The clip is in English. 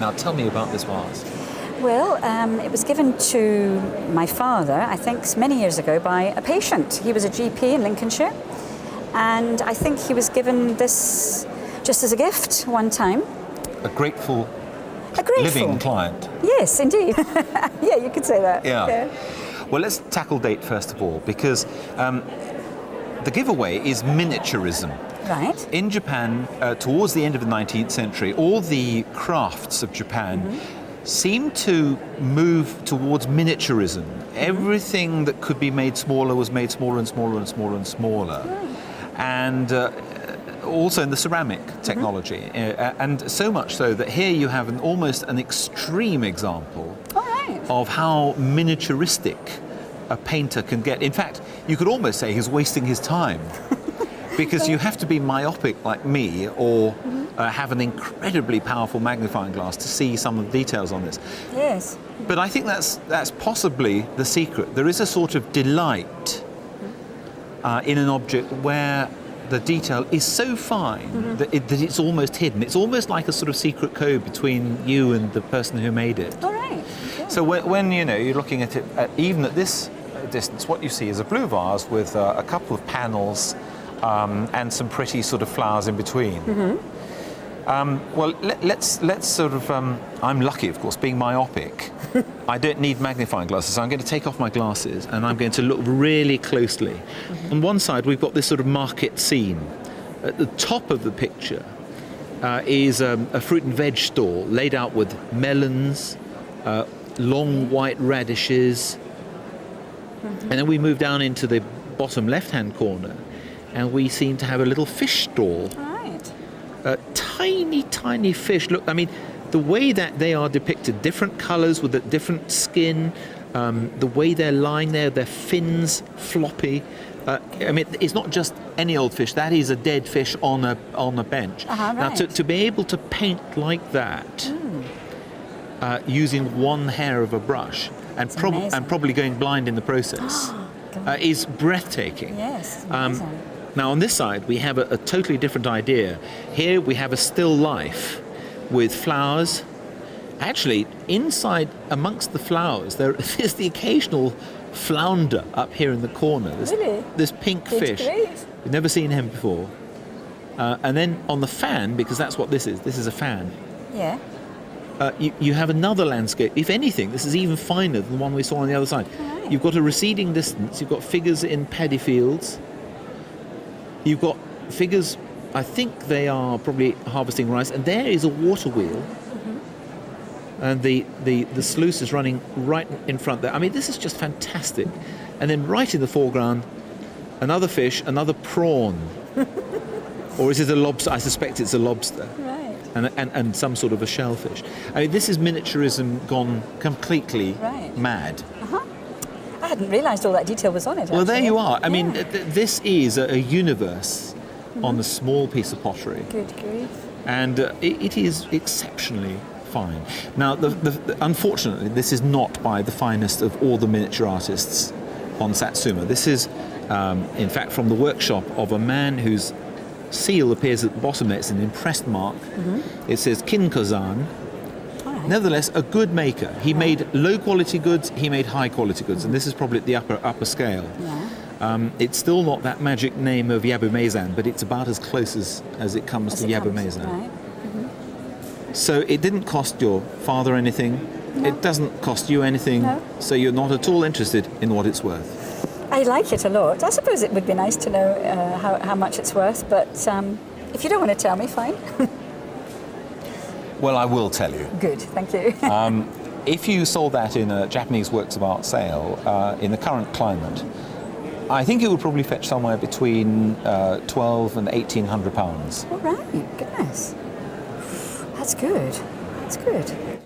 Now tell me about this vase. Well, it was given to my father, I think, many years ago by a patient. He was a GP in Lincolnshire, and I think he was given this just as a gift one time. A grateful living client. Yes, indeed. Yeah, you could say that. Yeah. Well, let's tackle date first of all, because the giveaway is miniaturism. Right. In Japan, towards the end of the 19th century, all the crafts of Japan seemed to move towards miniaturism. Everything that could be made smaller was made smaller and smaller and smaller and smaller. And also in the ceramic technology. And so much so that here you have almost an extreme example of how miniaturistic a painter can get. In fact, you could almost say he's wasting his time. Because you have to be myopic like me or have an incredibly powerful magnifying glass to see some of the details on this. Yes. But I think that's possibly the secret. There is a sort of delight in an object where the detail is so fine that it's almost hidden. It's almost like a sort of secret code between you and the person who made it. All right. Okay. So when you're looking at it, even at this distance, what you see is a blue vase with a couple of panels and some pretty sort of flowers in between. Well, let's sort of. I'm lucky, of course, being myopic. I don't need magnifying glasses, so I'm going to take off my glasses and I'm going to look really closely. On one side, we've got this sort of market scene. At the top of the picture is a fruit and veg stall laid out with melons, long white radishes, and then we move down into the bottom left-hand corner, and we seem to have a little fish stall. Tiny, tiny fish. Look, I mean, the way that they are depicted, different colours with a different skin, the way they're lying there, their fins floppy. I mean, it's not just any old fish. That is a dead fish on a bench. Now, to be able to paint like that using one hair of a brush and probably going blind in the process is breathtaking. Yes, amazing. Now on this side we have a totally different idea. Here we have a still life with flowers. Actually, inside amongst the flowers there's the occasional flounder up here in the corner. This pink fish. We've never seen him before. And then on the fan, because that's what this is a fan. Yeah. You have another landscape. If anything, this is even finer than the one we saw on the other side. Right. You've got a receding distance. You've got figures in paddy fields. You've got figures, I think they are probably harvesting rice, and there is a water wheel, and the sluice is running right in front there. I mean, this is just fantastic. And then right in the foreground, another fish, another prawn. Or is it a lobster? I suspect it's a lobster. Right. And some sort of a shellfish. I mean, this is miniaturism gone completely mad. I hadn't realised all that detail was on it. Well, actually. there you are. I mean, this is a universe on a small piece of pottery. Good grief. And it is exceptionally fine. Now, unfortunately, this is not by the finest of all the miniature artists on Satsuma. This is, in fact, from the workshop of a man whose seal appears at the bottom there. It's an impressed mark. It says Kinkozan. Nevertheless, a good maker. He made low-quality goods, he made high-quality goods, and this is probably at the upper scale. It's still not that magic name of Yabumezan, but it's about as close as it comes to Yabumezan. So it didn't cost your father anything, it doesn't cost you anything, so you're not at all interested in what it's worth. I like it a lot. I suppose it would be nice to know how much it's worth, but if you don't want to tell me, fine. Well, I will tell you. Good, thank you. If you sold that in a Japanese works of art sale, in the current climate, I think it would probably fetch somewhere between £1,200 and £1,800. All right, goodness. That's good. That's good.